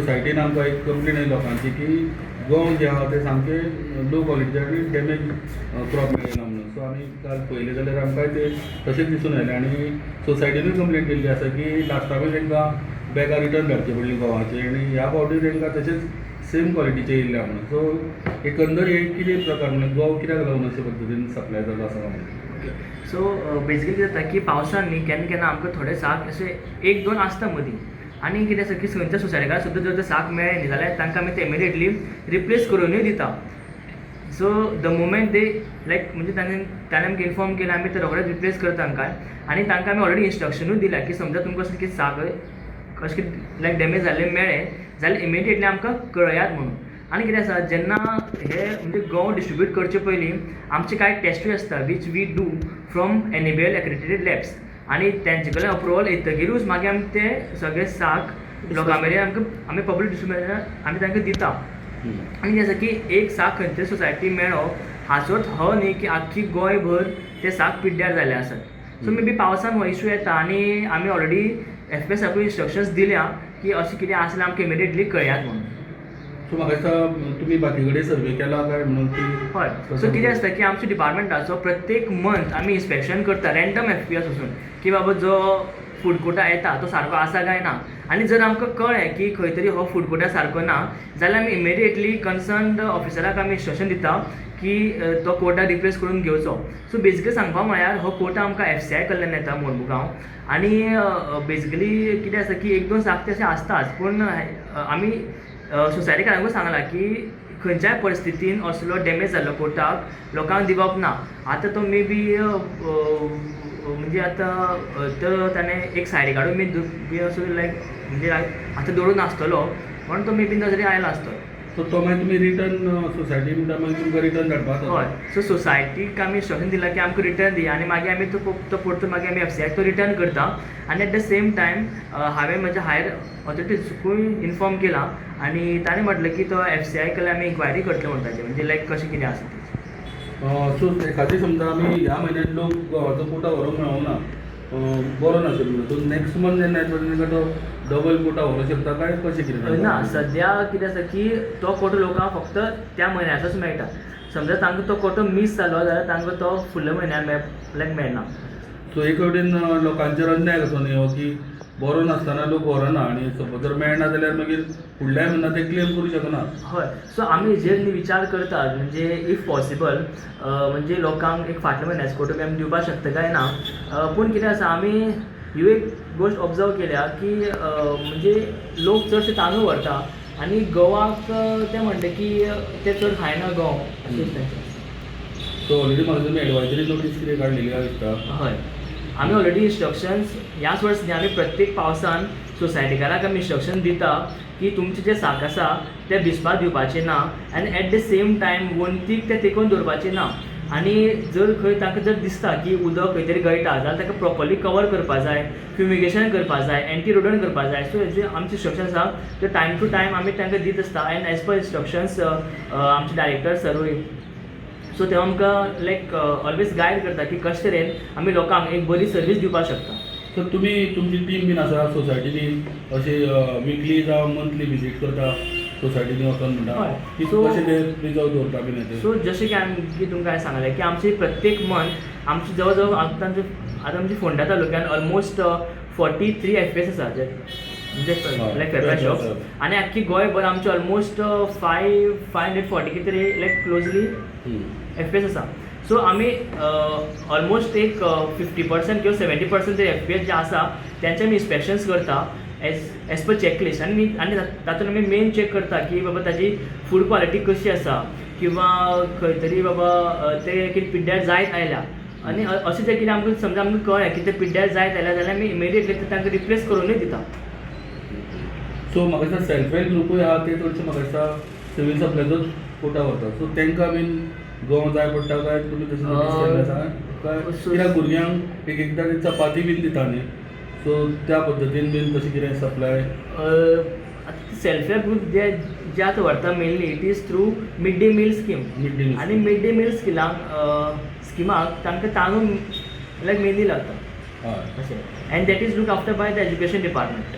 सोसायटीन आमकां एक कंप्लेन येयली लोकांची की गंव जे आहा ते सामके लो क्वॉलिटीचे आनी डॅमेज क्रॉप मेळना म्हणून. सो आमी काल पळयलें जाल्यार आमकां ते तशेंच दिसून आयलें आनी सोसायटीनूय कंप्लेन केल्ली आसा की लास्टाकूय तांकां बॅगां रिटर्न धाडची पडली गंवाची आनी ह्या फावटी तांकां तशेंच सेम क्वॉलिटीचे येयल्या म्हणून. सो एकंदर हे कितें प्रकार म्हणून गंव कित्याक लागून अशे पद्दतीन सप्लाय जाता असं म्हणून. सो बेजिकली जाता की पावसान न्ही केन्ना केन्ना आमकां थोडे साक अशे एक दोन आसता मदीं आनी कितें आसा की खंयच्या सोसायटीकार सुद्दां जर ते साक मेळ्ळे न्ही जाल्यार तांकां आमी ते इमिडिएटली रिप्लेस करूनय दिता. सो द मुमेंट दे लायक म्हणजे ताणें आमकां इन्फॉर्म केलें आमी ते रोखडेच रिप्लेस करता तांकां आनी तांकां आमी ऑलरेडी इंस्ट्रक्शनूय दिल्या की समजा तुमकां अशें कितें साक अशें कितें लायक डॅमेज जाल्लें मेळ्ळें जाल्यार इमिडिएटली आमकां कळयात म्हणून. आनी कितें आसा जेन्ना हे म्हणजे गंव डिस्ट्रिब्यूट करचे पयलीं आमचे कांय टेस्टूय आसता which we do from NABL accredited labs आनी तेंचे कडल्यान अप्रुवल येतकीरूच मागीर आमी ते सगळे साक लोकां मेरेन आमी पब्लीक डिस्ट्रिब्युशन आमी तांकां दिता. आनी कितें आसा की एक साक खंयच्या सोसायटी मेळ्ळो हाचोच हो न्ही की आख्खी गोंयभर ते साक पिड्ड्यार जाल्ले आसात. सो मे बी पावसान हो इशू येता आनी आमी ऑलरेडी FPSाकूय इंस्ट्रक्शन्स दिल्या की अशें कितें आसल्यार आमकां इमिडिएटली कळयात म्हणून. सो म्हाका दिसता तुमी बाकी कडेन सर्वे केला काय म्हणून की हय. सो कितें आसता की आमच्या डिपार्टमेंटाचो प्रत्येक मंथ आमी इन्स्पेक्शन करता रँडम FPS वचून की बाबा जो फूड कोटा येता तो सारको आसा काय ना. आनी जर आमकां कळ्ळें की खंय तरी हो फूड कोटा सारको ना जाल्यार आमी इमिडिएटली कन्सर्न्ड ऑफिसराक आमी इंस्ट्रक्शन दिता की तो कोटा रिप्लेस करून घेवचो. सो बेजिकली सांगपाक म्हळ्यार हो कोटा आमकां FCI कडल्यान येता मोरमुगांव आनी बेजिकली कितें आसा की एक दोन साक ते अशें आसताच पूण आमी सोसायटीकारांकूय सांगलां की खंयच्याय परिस्थितीन असलो डॅमेज जाल्लो कोटाक लोकांक दिवप ना. आतां तो मे बी म्हणजे आतां तो ताणें एक सायडी काडून बी असो लायक म्हणजे आतां दवरून नासतलो पण तो मे बी नजरे आयला आसतलो. सो तो मागीर तुमी रिटर्न सोसायटी म्हणटा मागीर तुमकां रिटर्न धाडपाक. हय. सो सोसायटीक आमी इंस्ट्रक्शन दिलां की आमकां रिटर्न दिया आनी मागीर आमी तो परतून मागीर आमी FCIक तो रिटर्न करता. आनी एट द सेम टायम हांवें म्हज्या हायर ऑथॉरिटीजूय इन्फॉर्म केलां आनी ताणें म्हटलें की तो FCI कडल्यान आमी इन्क्वायरी करतले म्हणटा ताचें म्हणजे लायक कशें कितें आसा तें. सो एखादी समजा आमी ह्या म्हयन्यांत लोक गंवाचो कोटा व्हरूंक मेळोना बरो नाशिल्लो सो नेक्स्ट मंथ जेन्ना येता तेन्ना तो डबल कोटा व्हरूंक शकता काय कशें कितें. ना सद्या कितें आसा की तो कोटो लोकांक फक्त त्या म्हयन्याचोच मेळटा. समजा तांकां तो कोटो मिस जालो जाल्यार तांकां तो फुडल्या म्हयन्याक लायक मेळना. सो एक वटेन लोकांचेर अन्याय कसो न्ही हो की बरो नासतना लोक व्हरना आनी सपोज जर मेळना जाल्यार मागीर फुडल्या म्हयन्याक ते क्लेम करूं शकना. हय. सो आमी हेजेर न्ही विचार करतात म्हणजे इफ पॉसिबल म्हणजे लोकांक एक फाटल्या म्हयन्याचो कोटो आमी दिवपाक शकता काय ना. पूण कितें आसा आमी ह्यो एक गोश्ट ऑब्जर्व केल्या की म्हणजे लोक चडशे तांदूळ व्हरता आनी गंवाक ते म्हणटा की ते चड खायना गंव अशें तांचें. सो ऑलरेडी म्हाका तुमी एडवायजरी नोटीस कितें काडलेली काय दिसता. हय. आमी ऑलरेडी इंस्ट्रक्शन्स ह्याच वर्सांनी आमी प्रत्येक पावसान सोसायटीकाराक आमी इंस्ट्रक्शन दिता की तुमचे जे साक आसा ते भिजपाक दिवपाचे ना आनी एट द सेम टायम वंतीक ते तेंकोन दवरपाचे ना. आनी जर खंय तांकां जर दिसता की उदक खंय तरी गळटा जाल्यार ताका प्रॉपरली कवर करपा जाय, फ्युमिगेशन करपा जाय, एंटी रोडंट करपा जाय. सो हेजे आमचे इंस्ट्रक्शन्स आसा ते टायम टू टायम आमी तांकां दीत आसता एंड एज पर इंस्ट्रक्शन्स आमचे डायरेक्टर सरूय सो ते आमकां लायक ऑलवेज गायड करता की कशे तरेन आमी लोकांक एक बरी सर्वीस दिवपाक शकता. सो तुमी तुमची टीम बीन आसा सोसायटीनी अशी विकली जावं मंथली विजीट करता सोसायटीनी वचून म्हणटा की कशें ते प्रिजर्व दवरता बीन हें. सो जशें की आमी तुमकां सांगलें की आमची प्रत्येक मंथ आमची जवळ जवळ आतां आमची फोंडा तालुक्यान ऑलमोस्ट 43 FPS आसा जे म्हणजे लायक फेरफार शॉप्स आनी आख्खी गोंयभर आमचे ऑलमोस्ट 540 कितें तरी लायक क्लोजली FPS आसा. सो आमी ऑलमोस्ट एक 50% किंवा 70% तरी FPS जे आसा तेंचे आमी इन्स्पेक्शन्स करता एज पर चॅकलिस्ट आनी तातूंत आमी मेन चॅक करता की बाबा ताजी फूड क्वॉलिटी कशी आसा किंवा खंय तरी बाबा ते कितें पिड्ड्यार जायत आयल्या आनी अशें तें कितें आमकां समजा आमकां कळ्ळें की ते पिड्ड्यार जायत आयल्या जाल्यार आमी इमिडिएटली ते तांकां रिप्लेस करूनय दिता. सो म्हाका दिसता सेल्फ हेल्प ग्रुपूय आहा ते चडशे म्हाका दिसता सिवील सप्लायचोच कोटा व्हरता. सो तांकां बीन गंव जाय पडटा काय तुमी तशें नोटीस केल्लें काय कित्याक भुरग्यांक एक एकदां ते चपाती बीन दिता न्ही सो त्या पद्दतीन बीन तशें कितें सप्लाय. सेल्फ हेल्प ग्रुप जे आतां व्हरता mainly it is through mid day meal scheme आनी मिड डे मील स्किमाक तांकां तांदूळ लायक मेनली लागता अशें and that is look after by the education department.